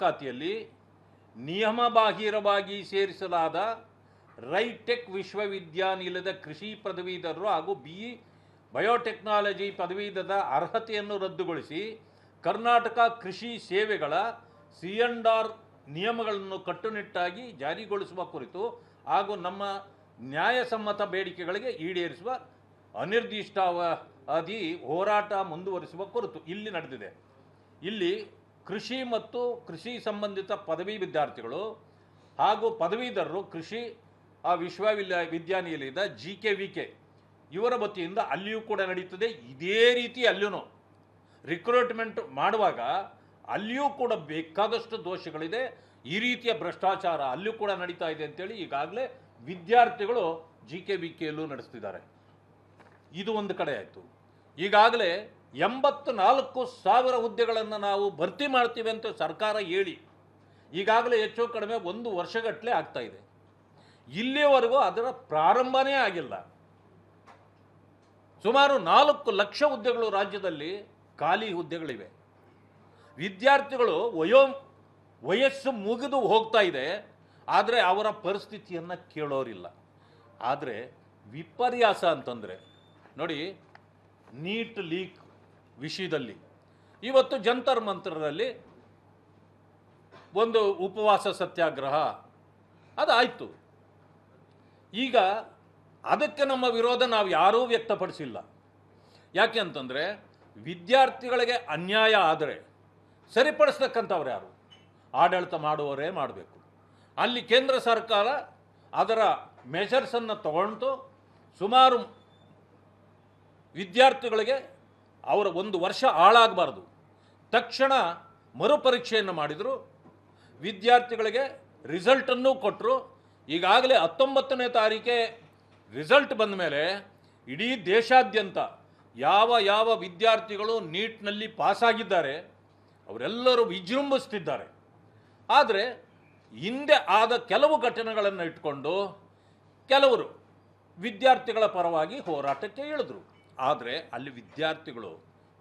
ನೇಮಕಾತಿಯಲ್ಲಿ ನಿಯಮಬಾಹಿರವಾಗಿ ಸೇರಿಸಲಾದ ರೈಟೆಕ್ ವಿಶ್ವವಿದ್ಯಾನಿಲಯದ ಕೃಷಿ ಪದವೀಧರರು ಹಾಗೂ BE ಬಯೋಟೆಕ್ನಾಲಜಿ ಪದವೀಧರದ ಅರ್ಹತೆಯನ್ನು ರದ್ದುಗೊಳಿಸಿ ಕರ್ನಾಟಕ ಕೃಷಿ ಸೇವೆಗಳ C&R ನಿಯಮಗಳನ್ನು ಕಟ್ಟುನಿಟ್ಟಾಗಿ ಜಾರಿಗೊಳಿಸುವ ಕುರಿತು ಹಾಗೂ ನಮ್ಮ ನ್ಯಾಯಸಮ್ಮತ ಬೇಡಿಕೆಗಳಿಗೆ ಈಡೇರಿಸುವ ಅನಿರ್ದಿಷ್ಟಾವಧಿ ಹೋರಾಟ ಮುಂದುವರಿಸುವ ಕುರಿತು ಇಲ್ಲಿ ನಡೆದಿದೆ. ಇಲ್ಲಿ ಕೃಷಿ ಮತ್ತು ಕೃಷಿ ಸಂಬಂಧಿತ ಪದವಿ ವಿದ್ಯಾರ್ಥಿಗಳು ಹಾಗೂ ಪದವೀಧರರು ಕೃಷಿ ವಿಶ್ವವಿದ್ಯಾನಿಲಯದ GKVK ಇವರ ವತಿಯಿಂದ ಅಲ್ಲಿಯೂ ಕೂಡ ನಡೀತದೆ. ಇದೇ ರೀತಿ ಅಲ್ಲಿಯೂ ರಿಕ್ರೂಟ್ಮೆಂಟ್ ಮಾಡುವಾಗ ಅಲ್ಲಿಯೂ ಕೂಡ ಬೇಕಾದಷ್ಟು ದೋಷಗಳಿದೆ. ಈ ರೀತಿಯ ಭ್ರಷ್ಟಾಚಾರ ಅಲ್ಲಿಯೂ ಕೂಡ ನಡೀತಾ ಇದೆ ಅಂತೇಳಿ ಈಗಾಗಲೇ ವಿದ್ಯಾರ್ಥಿಗಳು GKVKಯಲ್ಲೂ ನಡೆಸ್ತಿದ್ದಾರೆ. ಇದು ಒಂದು ಕಡೆ ಆಯಿತು. ಈಗಾಗಲೇ 84,000 ಹುದ್ದೆಗಳನ್ನು ನಾವು ಭರ್ತಿ ಮಾಡ್ತೀವಿ ಅಂತ ಸರ್ಕಾರ ಹೇಳಿ ಈಗಾಗಲೇ ಹೆಚ್ಚು ಕಡಿಮೆ 1 ವರ್ಷಗಟ್ಟಲೆ ಆಗ್ತಾ ಇದೆ. ಇಲ್ಲಿಯವರೆಗೂ ಅದರ ಪ್ರಾರಂಭನೇ ಆಗಿಲ್ಲ. ಸುಮಾರು 4 ಲಕ್ಷ ಹುದ್ದೆಗಳು ರಾಜ್ಯದಲ್ಲಿ ಖಾಲಿ ಹುದ್ದೆಗಳಿವೆ. ವಿದ್ಯಾರ್ಥಿಗಳು ವಯಸ್ಸು ಮುಗಿದು ಹೋಗ್ತಾ ಇದೆ, ಆದರೆ ಅವರ ಪರಿಸ್ಥಿತಿಯನ್ನು ಕೇಳೋರಿಲ್ಲ. ಆದರೆ ವಿಪರ್ಯಾಸ ಅಂತಂದರೆ ನೋಡಿ, ನೀಟ್ ಲೀಕ್ ವಿಷಯದಲ್ಲಿ ಇವತ್ತು ಜಂತರ್ ಮಂತರಲ್ಲಿ ಒಂದು ಉಪವಾಸ ಸತ್ಯಾಗ್ರಹ ಅದಾಯಿತು. ಈಗ ಅದಕ್ಕೆ ನಮ್ಮ ವಿರೋಧ ನಾವು ಯಾರೂ ವ್ಯಕ್ತಪಡಿಸಿಲ್ಲ. ಯಾಕೆ ಅಂತಂದರೆ ವಿದ್ಯಾರ್ಥಿಗಳಿಗೆ ಅನ್ಯಾಯ ಆದರೆ ಸರಿಪಡಿಸ್ತಕ್ಕಂಥವ್ರು ಯಾರು? ಆಡಳಿತ ಮಾಡುವವರೇ ಮಾಡಬೇಕು. ಅಲ್ಲಿ ಕೇಂದ್ರ ಸರ್ಕಾರ ಅದರ ಮೆಷರ್ಸನ್ನು ತಗೊಂಡು ಸುಮಾರು ವಿದ್ಯಾರ್ಥಿಗಳಿಗೆ ಅವರ 1 ವರ್ಷ ಹಾಳಾಗಬಾರ್ದು, ತಕ್ಷಣ ಮರುಪರೀಕ್ಷೆಯನ್ನು ಮಾಡಿದರು. ವಿದ್ಯಾರ್ಥಿಗಳಿಗೆ ರಿಸಲ್ಟನ್ನು ಕೊಟ್ಟರು. ಈಗಾಗಲೇ 19ನೇ ತಾರೀಕೆ ರಿಸಲ್ಟ್ ಬಂದ ಮೇಲೆ ಇಡೀ ದೇಶಾದ್ಯಂತ ಯಾವ ವಿದ್ಯಾರ್ಥಿಗಳು ನೀಟ್ನಲ್ಲಿ ಪಾಸಾಗಿದ್ದಾರೆ ಅವರೆಲ್ಲರೂ ವಿಜೃಂಭಿಸ್ತಿದ್ದಾರೆ. ಆದರೆ ಹಿಂದೆ ಆದ ಕೆಲವು ಘಟನೆಗಳನ್ನು ಇಟ್ಕೊಂಡು ಕೆಲವರು ವಿದ್ಯಾರ್ಥಿಗಳ ಪರವಾಗಿ ಹೋರಾಟಕ್ಕೆ ಇಳಿದ್ರು. ಆದರೆ ಅಲ್ಲಿ ವಿದ್ಯಾರ್ಥಿಗಳು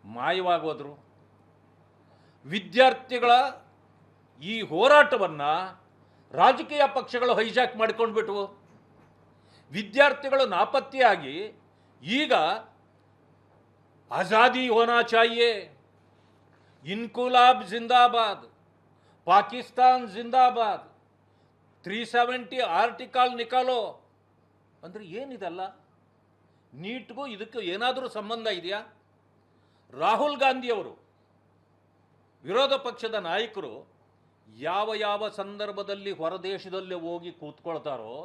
ಮಾಯವಾಗೋದ್ರು. ವಿದ್ಯಾರ್ಥಿಗಳ ಈ ಹೋರಾಟವನ್ನು ರಾಜಕೀಯ ಪಕ್ಷಗಳು ಹೈಜಾಕ್ ಮಾಡಿಕೊಂಡ್ಬಿಟ್ವು. ವಿದ್ಯಾರ್ಥಿಗಳು ನಾಪತ್ತೆಯಾಗಿ ಈಗ ಆಜಾದಿ ಹೋನಾ ಚಾಹಿಯೆ, ಇನ್ಕುಲಾಬ್ ಜಿಂದಾಬಾದ್, ಪಾಕಿಸ್ತಾನ್ ಜಿಂದಾಬಾದ್, 370 ಆರ್ಟಿಕಲ್ ನಿಕಾಲೋ ಅಂದರೆ ಏನಿದೆಲ್ಲ? ನೀಟ್ಗೂ ಇದಕ್ಕೂ ಏನಾದರೂ ಸಂಬಂಧ ಇದೆಯಾ? ರಾಹುಲ್ ಗಾಂಧಿಯವರು ವಿರೋಧ ಪಕ್ಷದ ನಾಯಕರು ಯಾವ ಸಂದರ್ಭದಲ್ಲಿ ಹೊರದೇಶದಲ್ಲಿ ಹೋಗಿ ಕೂತ್ಕೊಳ್ತಾರೋ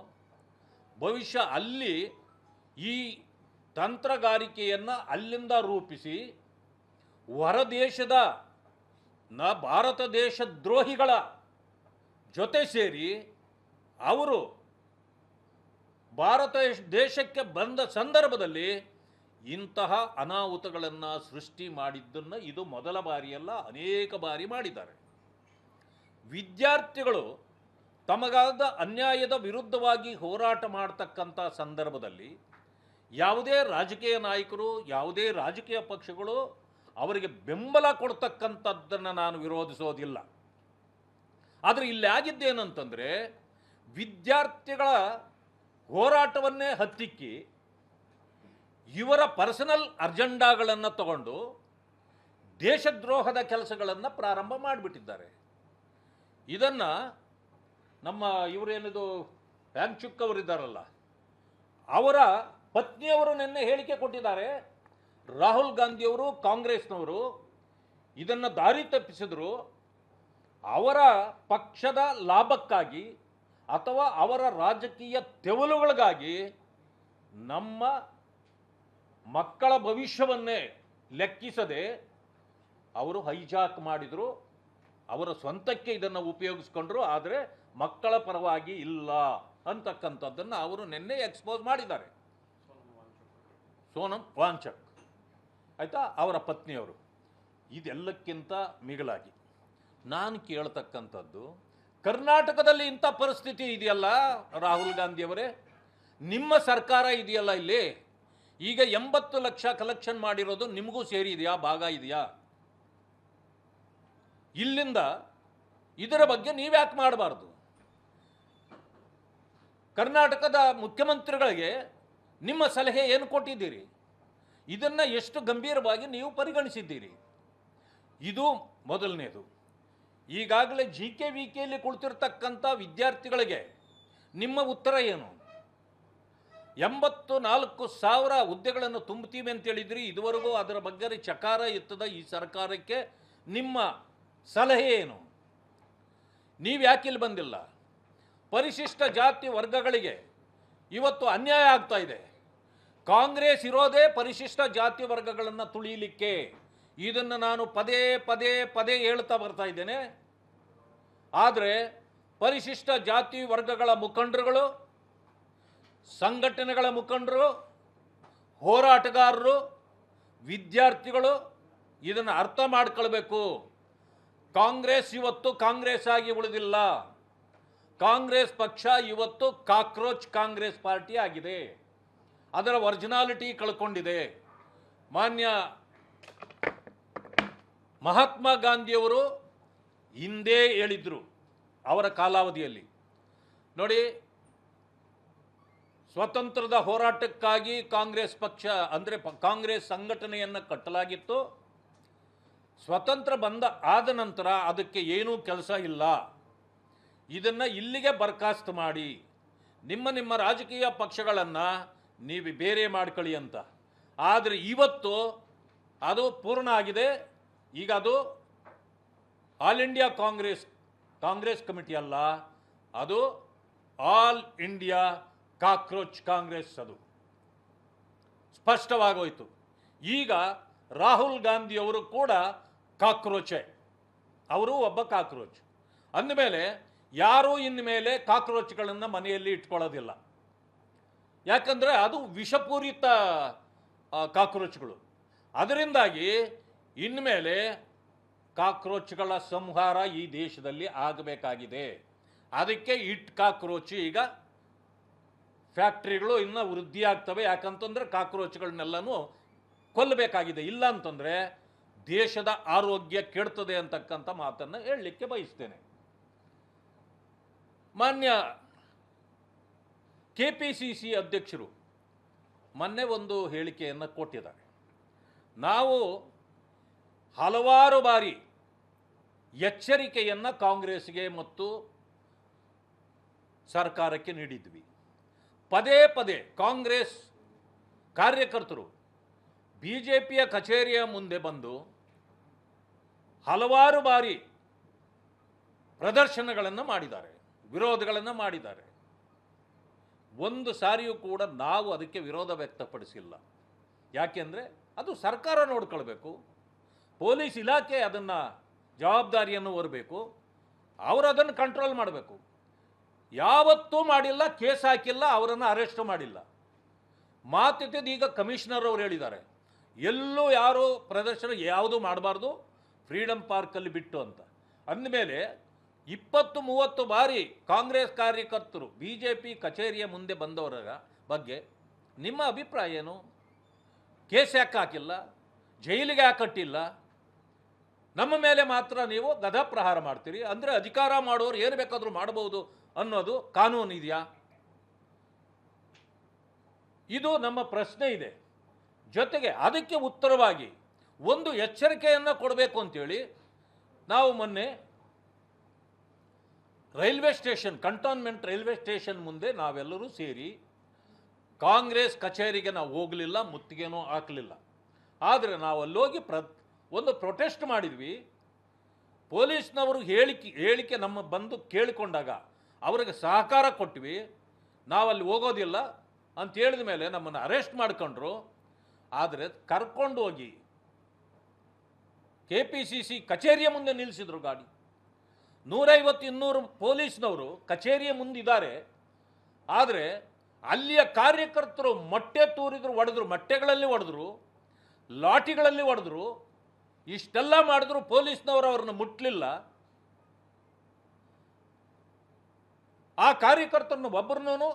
ಭವಿಷ್ಯ ಅಲ್ಲಿ ಈ ತಂತ್ರಗಾರಿಕೆಯನ್ನು ಅಲ್ಲಿಂದ ರೂಪಿಸಿ ಹೊರದೇಶದ ಭಾರತ ದೇಶ ದ್ರೋಹಿಗಳ ಜೊತೆ ಸೇರಿ ಅವರು ಭಾರತ ದೇಶಕ್ಕೆ ಬಂದ ಸಂದರ್ಭದಲ್ಲಿ ಇಂತಹ ಅನಾಹುತಗಳನ್ನು ಸೃಷ್ಟಿ ಮಾಡಿದ್ದನ್ನು ಇದು ಮೊದಲ ಬಾರಿಯಲ್ಲ, ಅನೇಕ ಬಾರಿ ಮಾಡಿದ್ದಾರೆ. ವಿದ್ಯಾರ್ಥಿಗಳು ತಮಗಾದ ಅನ್ಯಾಯದ ವಿರುದ್ಧವಾಗಿ ಹೋರಾಟ ಮಾಡತಕ್ಕಂಥ ಸಂದರ್ಭದಲ್ಲಿ ಯಾವುದೇ ರಾಜಕೀಯ ನಾಯಕರು, ಯಾವುದೇ ರಾಜಕೀಯ ಪಕ್ಷಗಳು ಅವರಿಗೆ ಬೆಂಬಲ ಕೊಡ್ತಕ್ಕಂಥದ್ದನ್ನು ನಾನು ವಿರೋಧಿಸೋದಿಲ್ಲ. ಆದರೆ ಇಲ್ಲಿ ಆಗಿದ್ದೇನಂತಂದರೆ ವಿದ್ಯಾರ್ಥಿಗಳ ಹೋರಾಟವನ್ನೇ ಹತ್ತಿಕ್ಕಿ ಇವರ ಪರ್ಸನಲ್ ಅಜೆಂಡಾಗಳನ್ನು ತಗೊಂಡು ದೇಶದ್ರೋಹದ ಕೆಲಸಗಳನ್ನು ಪ್ರಾರಂಭ ಮಾಡಿಬಿಟ್ಟಿದ್ದಾರೆ. ಇದನ್ನು ನಮ್ಮ ಇವರೇನಿದು ವ್ಯಾಂಗ್ಚುಕ್ ಅವರಿದ್ದಾರಲ್ಲ, ಅವರ ಪತ್ನಿಯವರು ನಿನ್ನೆ ಹೇಳಿಕೆ ಕೊಟ್ಟಿದ್ದಾರೆ. ರಾಹುಲ್ ಗಾಂಧಿಯವರು ಕಾಂಗ್ರೆಸ್ನವರು ಇದನ್ನು ದಾರಿ ತಪ್ಪಿಸಿದ್ರು. ಅವರ ಪಕ್ಷದ ಲಾಭಕ್ಕಾಗಿ ಅಥವಾ ಅವರ ರಾಜಕೀಯ ತೆವಲುಗಳಿಗಾಗಿ ನಮ್ಮ ಮಕ್ಕಳ ಭವಿಷ್ಯವನ್ನೇ ಲೆಕ್ಕಿಸದೆ ಅವರು ಹೈಜಾಕ್ ಮಾಡಿದರು. ಅವರ ಸ್ವಂತಕ್ಕೆ ಇದನ್ನು ಉಪಯೋಗಿಸ್ಕೊಂಡ್ರು. ಆದರೆ ಮಕ್ಕಳ ಪರವಾಗಿ ಇಲ್ಲ ಅಂತಕ್ಕಂಥದ್ದನ್ನು ಅವರು ನಿನ್ನೆ ಎಕ್ಸ್ಪೋಸ್ ಮಾಡಿದ್ದಾರೆ. ಸೋನಮ್ ವಾಂಚಕ್ ಆಯಿತಾ, ಅವರ ಪತ್ನಿಯವರು. ಇದೆಲ್ಲಕ್ಕಿಂತ ಮಿಗಿಲಾಗಿ ನಾನು ಕೇಳ್ತಕ್ಕಂಥದ್ದು, ಕರ್ನಾಟಕದಲ್ಲಿ ಇಂಥ ಪರಿಸ್ಥಿತಿ ಇದೆಯಲ್ಲ ರಾಹುಲ್ ಗಾಂಧಿಯವರೇ, ನಿಮ್ಮ ಸರ್ಕಾರ ಇದೆಯಲ್ಲ ಇಲ್ಲಿ, ಈಗ 80 ಲಕ್ಷ ಕಲೆಕ್ಷನ್ ಮಾಡಿರೋದು ನಿಮಗೂ ಸೇರಿ ಇದೆಯಾ, ಭಾಗ ಇದೆಯಾ? ಇಲ್ಲಿಂದ ಇದರ ಬಗ್ಗೆ ನೀವ್ಯಾಕೆ ಮಾಡಬಾರ್ದು? ಕರ್ನಾಟಕದ ಮುಖ್ಯಮಂತ್ರಿಗಳಿಗೆ ನಿಮ್ಮ ಸಲಹೆ ಏನು ಕೊಟ್ಟಿದ್ದೀರಿ? ಇದನ್ನು ಎಷ್ಟು ಗಂಭೀರವಾಗಿ ನೀವು ಪರಿಗಣಿಸಿದ್ದೀರಿ? ಇದು ಮೊದಲನೇದು. ಈಗಾಗಲೇ GKVKಯಲ್ಲಿ ಕುಳಿತಿರ್ತಕ್ಕಂಥ ವಿದ್ಯಾರ್ಥಿಗಳಿಗೆ ನಿಮ್ಮ ಉತ್ತರ ಏನು? 84,000 ಹುದ್ದೆಗಳನ್ನು ತುಂಬುತ್ತೀವಿ ಅಂತ ಹೇಳಿದ್ರಿ. ಇದುವರೆಗೂ ಅದರ ಬಗ್ಗೆ ಚಕಾರ ಎತ್ತದ ಈ ಸರ್ಕಾರಕ್ಕೆ ನಿಮ್ಮ ಸಲಹೆ ಏನು? ನೀವು ಯಾಕಿಲ್ಲಿ ಬಂದಿಲ್ಲ? ಪರಿಶಿಷ್ಟ ಜಾತಿ ವರ್ಗಗಳಿಗೆ ಇವತ್ತು ಅನ್ಯಾಯ ಆಗ್ತಾ ಇದೆ. ಕಾಂಗ್ರೆಸ್ ಇರೋದೇ ಪರಿಶಿಷ್ಟ ಜಾತಿ ವರ್ಗಗಳನ್ನು ತುಳಿಯಲಿಕ್ಕೆ. ಇದನ್ನು ನಾನು ಪದೇ ಪದೇ ಪದೇ ಹೇಳ್ತಾ ಬರ್ತಾ ಇದ್ದೇನೆ. ಆದರೆ ಪರಿಶಿಷ್ಟ ಜಾತಿ ವರ್ಗಗಳ ಮುಖಂಡರುಗಳು, ಸಂಘಟನೆಗಳ ಮುಖಂಡರು, ಹೋರಾಟಗಾರರು, ವಿದ್ಯಾರ್ಥಿಗಳು ಇದನ್ನು ಅರ್ಥ ಮಾಡ್ಕೊಳ್ಬೇಕು. ಕಾಂಗ್ರೆಸ್ ಇವತ್ತು ಕಾಂಗ್ರೆಸ್ ಆಗಿ ಉಳಿದಿಲ್ಲ. ಕಾಂಗ್ರೆಸ್ ಪಕ್ಷ ಇವತ್ತು ಕಾಕ್ರೋಚ್ ಕಾಂಗ್ರೆಸ್ ಪಾರ್ಟಿ ಆಗಿದೆ. ಅದರ ಒರಿಜಿನಾಲಿಟಿ ಕಳ್ಕೊಂಡಿದೆ. ಮಾನ್ಯ ಮಹಾತ್ಮ ಗಾಂಧಿಯವರು ಹಿಂದೆ ಹೇಳಿದ್ರು ಅವರ ಕಾಲಾವಧಿಯಲ್ಲಿ, ನೋಡಿ, ಸ್ವತಂತ್ರದ ಹೋರಾಟಕ್ಕಾಗಿ ಕಾಂಗ್ರೆಸ್ ಪಕ್ಷ ಅಂದರೆ ಕಾಂಗ್ರೆಸ್ ಸಂಘಟನೆಯನ್ನು ಕಟ್ಟಲಾಗಿತ್ತು. ಸ್ವತಂತ್ರ ಆದ ನಂತರ ಅದಕ್ಕೆ ಏನೂ ಕೆಲಸ ಇಲ್ಲ. ಇದನ್ನು ಇಲ್ಲಿಗೆ ಬರ್ಖಾಸ್ತು ಮಾಡಿ, ನಿಮ್ಮ ರಾಜಕೀಯ ಪಕ್ಷಗಳನ್ನು ನೀವು ಬೇರೆ ಮಾಡ್ಕೊಳ್ಳಿ ಅಂತ. ಆದರೆ ಇವತ್ತು ಅದು ಪೂರ್ಣ ಆಗಿದೆ. ಈಗ ಅದು ಆಲ್ ಇಂಡಿಯಾ ಕಾಂಗ್ರೆಸ್ ಕಮಿಟಿ ಅಲ್ಲ, ಅದು ಆಲ್ ಇಂಡಿಯಾ ಕಾಕ್ರೋಚ್ ಕಾಂಗ್ರೆಸ್. ಅದು ಸ್ಪಷ್ಟವಾಗೋಯ್ತು. ಈಗ ರಾಹುಲ್ ಗಾಂಧಿಯವರು ಕೂಡ ಕಾಕ್ರೋಚೆ. ಅವರು ಒಬ್ಬ ಕಾಕ್ರೋಚ್ ಅಂದಮೇಲೆ ಯಾರೂ ಇನ್ಮೇಲೆ ಕಾಕ್ರೋಚ್ಗಳನ್ನು ಮನೆಯಲ್ಲಿ ಇಟ್ಕೊಳ್ಳೋದಿಲ್ಲ. ಯಾಕಂದರೆ ಅದು ವಿಷಪೂರಿತ ಕಾಕ್ರೋಚ್ಗಳು. ಅದರಿಂದಾಗಿ ಇನ್ಮೇಲೆ ಕಾಕ್ರೋಚ್ಗಳ ಸಂಹಾರ ಈ ದೇಶದಲ್ಲಿ ಆಗಬೇಕಾಗಿದೆ. ಅದಕ್ಕೆ ಕಾಕ್ರೋಚ್ ಈಗ ಫ್ಯಾಕ್ಟ್ರಿಗಳು ಇನ್ನೂ ವೃದ್ಧಿ ಆಗ್ತವೆ. ಯಾಕಂತಂದರೆ ಕಾಕ್ರೋಚ್ಗಳನ್ನೆಲ್ಲನೂ ಕೊಲ್ಲಬೇಕಾಗಿದೆ. ಇಲ್ಲ ಅಂತಂದರೆ ದೇಶದ ಆರೋಗ್ಯ ಕೆಡ್ತದೆ ಅಂತಕ್ಕಂಥ ಮಾತನ್ನು ಹೇಳಲಿಕ್ಕೆ ಬಯಸ್ತೇನೆ. ಮಾನ್ಯ KPCC ಅಧ್ಯಕ್ಷರು ಮೊನ್ನೆ ಒಂದು ಹೇಳಿಕೆಯನ್ನು ಕೊಟ್ಟಿದ್ದಾರೆ. ನಾವು ಹಲವಾರು ಬಾರಿ ಎಚ್ಚರಿಕೆಯನ್ನು ಕಾಂಗ್ರೆಸ್ಗೆ ಮತ್ತು ಸರ್ಕಾರಕ್ಕೆ ನೀಡಿದ್ವಿ. ಪದೇ ಪದೇ ಕಾಂಗ್ರೆಸ್ ಕಾರ್ಯಕರ್ತರು BJPಯ ಕಚೇರಿಯ ಮುಂದೆ ಬಂದು ಹಲವಾರು ಬಾರಿ ಪ್ರದರ್ಶನಗಳನ್ನು ಮಾಡಿದ್ದಾರೆ, ವಿರೋಧಗಳನ್ನು ಮಾಡಿದ್ದಾರೆ. ಒಂದು ಸಾರಿಯೂ ಕೂಡ ನಾವು ಅದಕ್ಕೆ ವಿರೋಧ ವ್ಯಕ್ತಪಡಿಸಿಲ್ಲ. ಯಾಕೆಂದರೆ ಅದು ಸರ್ಕಾರ ನೋಡ್ಕೊಳ್ಬೇಕು, ಪೊಲೀಸ್ ಇಲಾಖೆ ಅದನ್ನು ಜವಾಬ್ದಾರಿಯನ್ನು ಹೊರಬೇಕು, ಅವರು ಅದನ್ನು ಕಂಟ್ರೋಲ್ ಮಾಡಬೇಕು. ಯಾವತ್ತೂ ಮಾಡಿಲ್ಲ, ಕೇಸ್ ಹಾಕಿಲ್ಲ, ಅವರನ್ನು ಅರೆಸ್ಟ್ ಮಾಡಿಲ್ಲ. ಮಾತಿದ್ದು ಈಗ ಕಮಿಷನರ್ ಅವರು ಹೇಳಿದ್ದಾರೆ, ಎಲ್ಲೂ ಯಾರು ಪ್ರದರ್ಶನ ಯಾವುದು ಮಾಡಬಾರ್ದು, ಫ್ರೀಡಮ್ ಪಾರ್ಕಲ್ಲಿ ಬಿಟ್ಟು ಅಂತ. ಅಂದಮೇಲೆ 20-30 ಬಾರಿ ಕಾಂಗ್ರೆಸ್ ಕಾರ್ಯಕರ್ತರು BJP ಕಚೇರಿಯ ಮುಂದೆ ಬಂದವರ ಬಗ್ಗೆ ನಿಮ್ಮ ಅಭಿಪ್ರಾಯ ಏನು? ಕೇಸ್ ಯಾಕೆ ಹಾಕಿಲ್ಲ? ಜೈಲಿಗೆ ಯಾಕೆ ಕಟ್ಟಿಲ್ಲ? ನಮ್ಮ ಮೇಲೆ ಮಾತ್ರ ನೀವು ಗದಾ ಪ್ರಹಾರ ಮಾಡ್ತೀರಿ. ಅಂದರೆ ಅಧಿಕಾರ ಮಾಡೋರು ಏನು ಬೇಕಾದರೂ ಮಾಡಬಹುದು ಅನ್ನೋದು ಕಾನೂನು ಇದೆಯಾ? ಇದು ನಮ್ಮ ಪ್ರಶ್ನೆ ಇದೆ. ಜೊತೆಗೆ ಅದಕ್ಕೆ ಉತ್ತರವಾಗಿ ಒಂದು ಎಚ್ಚರಿಕೆಯನ್ನು ಕೊಡಬೇಕು ಅಂತೇಳಿ ನಾವು ಮೊನ್ನೆ railway station, cantonment railway station ಮುಂದೆ ನಾವೆಲ್ಲರೂ ಸೇರಿ ಕಾಂಗ್ರೆಸ್ ಕಚೇರಿಗೆ ನಾವು ಹೋಗಲಿಲ್ಲ, ಮುತ್ತಿಗೆನೂ ಹಾಕಲಿಲ್ಲ. ಆದರೆ ನಾವು ಅಲ್ಲೋಗಿ ಒಂದು ಪ್ರೊಟೆಸ್ಟ್ ಮಾಡಿದ್ವಿ. ಪೊಲೀಸ್ನವರು ಹೇಳಿಕೆ ನಮ್ಮ ಬಂದು ಕೇಳಿಕೊಂಡಾಗ ಅವರಿಗೆ ಸಹಕಾರ ಕೊಟ್ವಿ. ನಾವಲ್ಲಿ ಹೋಗೋದಿಲ್ಲ ಅಂತ ಹೇಳಿದ ಮೇಲೆ ನಮ್ಮನ್ನು ಅರೆಸ್ಟ್ ಮಾಡ್ಕೊಂಡ್ರು. ಆದರೆ ಕರ್ಕೊಂಡು ಹೋಗಿ KPCC ಕಚೇರಿಯ ಮುಂದೆ ನಿಲ್ಲಿಸಿದ್ರು ಗಾಡಿ. 150-200 ಪೊಲೀಸ್ನವರು ಕಚೇರಿಯ ಮುಂದಿದ್ದಾರೆ. ಆದರೆ ಅಲ್ಲಿಯ ಕಾರ್ಯಕರ್ತರು ಮೊಟ್ಟೆ ತೂರಿದ್ರು, ಹೊಡೆದ್ರು, ಮೊಟ್ಟೆಗಳಲ್ಲಿ ಹೊಡೆದ್ರು, ಲಾಠಿಗಳಲ್ಲಿ ಹೊಡೆದ್ರು, ಇಷ್ಟೆಲ್ಲ ಮಾಡಿದ್ರು. ಪೊಲೀಸ್ನವರು ಅವ್ರನ್ನ ಮುಟ್ಟಲಿಲ್ಲ. ಆ ಕಾರ್ಯಕರ್ತರನ್ನು ಒಬ್ಬರನ್ನೂ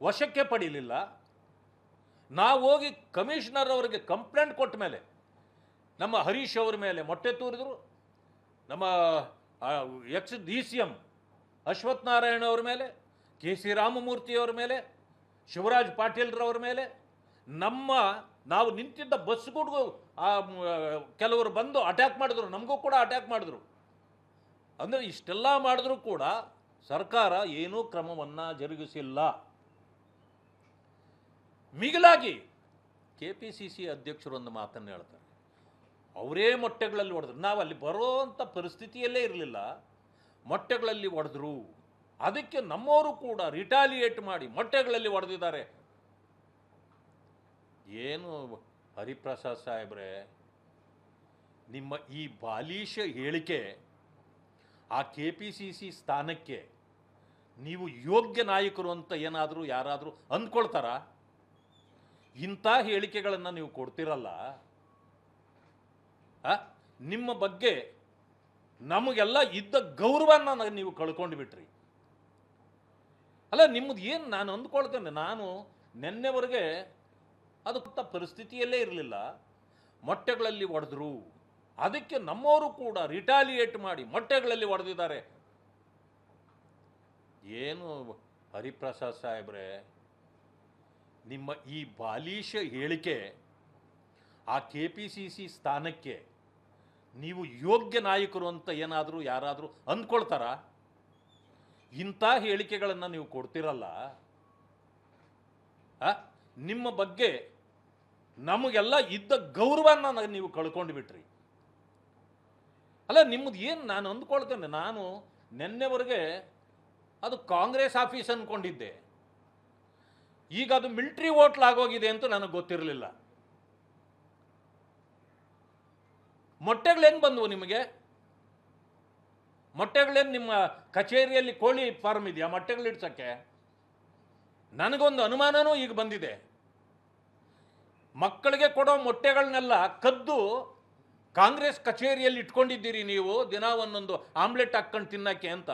ವಶಕ್ಕೆ ಪಡೀಲಿಲ್ಲ. ನಾವು ಹೋಗಿ ಕಮಿಷನರ್ ಅವರಿಗೆ ಕಂಪ್ಲೇಂಟ್ ಕೊಟ್ಟ ಮೇಲೆ ನಮ್ಮ ಹರೀಶ್ ಅವರ ಮೇಲೆ ಮೊಟ್ಟೆ ತೂರಿದ್ರು, ನಮ್ಮ ex D C M Ashwath Narayana ಅವ್ರ ಮೇಲೆ, ಕೆ ಸಿ ರಾಮಮೂರ್ತಿಯವರ ಮೇಲೆ, ಶಿವರಾಜ್ ಪಾಟೀಲ್ರವ್ರ ಮೇಲೆ, ನಾವು ನಿಂತಿದ್ದ ಬಸ್ಗಳಿಗೂ ಕೆಲವರು ಬಂದು ಅಟ್ಯಾಕ್ ಮಾಡಿದ್ರು, ನಮಗೂ ಕೂಡ ಅಟ್ಯಾಕ್ ಮಾಡಿದ್ರು. ಅಂದರೆ ಇಷ್ಟೆಲ್ಲ ಮಾಡಿದ್ರೂ ಕೂಡ ಸರ್ಕಾರ ಏನೂ ಕ್ರಮವನ್ನು ಜರುಗಿಸಿಲ್ಲ. ಮಿಗಿಲಾಗಿ KPCC ಅಧ್ಯಕ್ಷರು ಒಂದು ಮಾತನ್ನು ಹೇಳ್ತಾರೆ, ಅವರೇ ಮೊಟ್ಟೆಗಳಲ್ಲಿ ಹೊಡೆದ್ರು. ನಾವು ಅಲ್ಲಿ ಬರೋವಂಥ ಪರಿಸ್ಥಿತಿಯಲ್ಲೇ ಇರಲಿಲ್ಲ, ಮೊಟ್ಟೆಗಳಲ್ಲಿ ಹೊಡೆದ್ರು, ಅದಕ್ಕೆ ನಮ್ಮವರು ಕೂಡ ರಿಟಾಲಿಯೇಟ್ ಮಾಡಿ ಮೊಟ್ಟೆಗಳಲ್ಲಿ ಹೊಡೆದಿದ್ದಾರೆ. ಏನು ಹರಿಪ್ರಸಾದ್ ಸಾಹೇಬ್ರೆ, ನಿಮ್ಮ ಈ ಬಾಲಿಶ ಹೇಳಿಕೆ ಆ KPCC ಸ್ಥಾನಕ್ಕೆ ನೀವು ಯೋಗ್ಯ ನಾಯಕರು ಅಂತ ಏನಾದರೂ ಯಾರಾದರೂ ಅಂದ್ಕೊಳ್ತಾರ? ಇಂಥ ಹೇಳಿಕೆಗಳನ್ನು ನೀವು ಕೊಡ್ತಿರಲ್ಲ. ನಿಮ್ಮ ಬಗ್ಗೆ ನಮಗೆಲ್ಲ ಇದ್ದ ಗೌರವನ ನೀವು ಕಳ್ಕೊಂಡು ಬಿಟ್ರಿ. ಅಲ್ಲ, ನಿಮ್ಮದು ಏನು ನಾನು ಅಂದ್ಕೊಳ್ತೇನೆ, ನಾನು ನಿನ್ನೆವರೆಗೆ ಅದು ಪರಿಸ್ಥಿತಿಯಲ್ಲೇ ಇರಲಿಲ್ಲ, ಮೊಟ್ಟೆಗಳಲ್ಲಿ ಹೊಡೆದ್ರು, ಅದಕ್ಕೆ ನಮ್ಮವರು ಕೂಡ ರಿಟಾಲಿಯೇಟ್ ಮಾಡಿ ಮೊಟ್ಟೆಗಳಲ್ಲಿ ಹೊಡೆದಿದ್ದಾರೆ. ಏನು ಹರಿಪ್ರಸಾದ್ ಸಾಹೇಬ್ರೆ, ನಿಮ್ಮ ಈ ಬಾಲಿಶ ಹೇಳಿಕೆ ಆ KPCC ಸ್ಥಾನಕ್ಕೆ ನೀವು ಯೋಗ್ಯ ನಾಯಕರು ಅಂತ ಏನಾದರೂ ಯಾರಾದರೂ ಅಂದ್ಕೊಳ್ತಾರ? ಇಂಥ ಹೇಳಿಕೆಗಳನ್ನು ನೀವು ಕೊಡ್ತಿರಲ್ಲ. ನಿಮ್ಮ ಬಗ್ಗೆ ನಮಗೆಲ್ಲ ಇದ್ದ ಗೌರವನ ನೀವು ಕಳ್ಕೊಂಡು ಬಿಟ್ರಿ. ಅಲ್ಲ, ನಿಮ್ಮದು ಏನು ನಾನು ಅಂದ್ಕೊಳ್ತೇನೆ, ನಾನು ನಿನ್ನೆವರೆಗೆ ಅದು ಕಾಂಗ್ರೆಸ್ ಆಫೀಸ್ ಅಂದ್ಕೊಂಡಿದ್ದೆ, ಈಗ ಅದು ಮಿಲಿಟರಿ ಹೋಟ್ಲಾಗೋಗಿದೆ ಅಂತ ನನಗೆ ಗೊತ್ತಿರಲಿಲ್ಲ. ಮೊಟ್ಟೆಗಳು ಹೆಂಗೆ ಬಂದವು ನಿಮಗೆ? ಮೊಟ್ಟೆಗಳೇನು ನಿಮ್ಮ ಕಚೇರಿಯಲ್ಲಿ ಕೋಳಿ ಫಾರ್ಮ್ ಇದೆಯಾ ಮೊಟ್ಟೆಗಳಿಡ್ಸಕ್ಕೆ? ನನಗೊಂದು ಅನುಮಾನನೂ ಈಗ ಬಂದಿದೆ. ಮಕ್ಕಳಿಗೆ ಕೊಡೋ ಮೊಟ್ಟೆಗಳನ್ನೆಲ್ಲ ಕದ್ದು ಕಾಂಗ್ರೆಸ್ ಕಚೇರಿಯಲ್ಲಿ ಇಟ್ಕೊಂಡಿದ್ದೀರಿ ನೀವು, ದಿನ ಒಂದೊಂದು ಆಮ್ಲೆಟ್ ಹಾಕ್ಕೊಂಡು ತಿನ್ನಕ್ಕೆ ಅಂತ.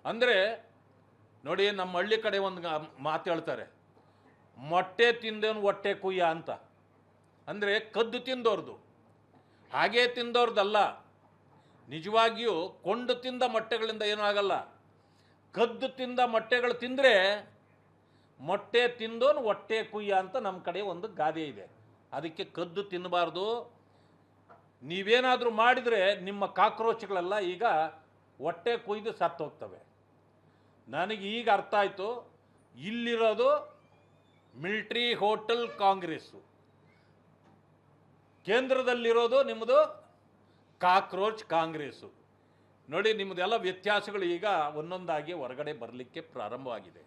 ಅಂದರೆ ನೋಡಿ, ನಮ್ಮ ಹಳ್ಳಿ ಕಡೆ ಒಂದು ಮಾತು ಹೇಳ್ತಾರೆ, ಮೊಟ್ಟೆ ತಿಂದವನು ಹೊಟ್ಟೆ ಕುಯ್ಯ ಅಂತ. ಅಂದರೆ ಕದ್ದು ತಿಂದವ್ರದು, ಹಾಗೇ ತಿಂದವ್ರದ್ದಲ್ಲ. ನಿಜವಾಗಿಯೂ ಕೊಂಡು ತಿಂದ ಮೊಟ್ಟೆಗಳಿಂದ ಏನೂ ಆಗಲ್ಲ. ಕದ್ದು ತಿಂದ ಮೊಟ್ಟೆಗಳು ತಿಂದರೆ ಮೊಟ್ಟೆ ತಿಂದೋನು ಹೊಟ್ಟೆ ಕುಯ್ಯ ಅಂತ ನಮ್ಮ ಕಡೆ ಒಂದು ಗಾದೆ ಇದೆ. ಅದಕ್ಕೆ ಕದ್ದು ತಿನ್ನಬಾರ್ದು. ನೀವೇನಾದರೂ ಮಾಡಿದರೆ ನಿಮ್ಮ ಕಾಕ್ರೋಚ್ಗಳೆಲ್ಲ ಈಗ ಹೊಟ್ಟೆ ಕುಯ್ದು ಸತ್ತೋಗ್ತವೆ. ನನಗೆ ಈಗ ಅರ್ಥ ಆಯಿತು, ಇಲ್ಲಿರೋದು ಮಿಲಿಟ್ರಿ ಹೋಟೆಲ್ ಕಾಂಗ್ರೆಸ್ಸು, ಕೇಂದ್ರದಲ್ಲಿರೋದು ನಿಮ್ಮದು ಕಾಕ್ರೋಚ್ ಕಾಂಗ್ರೆಸ್ಸು. ನೋಡಿ, ನಿಮ್ಮದೆಲ್ಲ ವ್ಯತ್ಯಾಸಗಳು ಈಗ ಒಂದೊಂದಾಗಿ ಹೊರಗಡೆ ಬರಲಿಕ್ಕೆ ಪ್ರಾರಂಭವಾಗಿದೆ.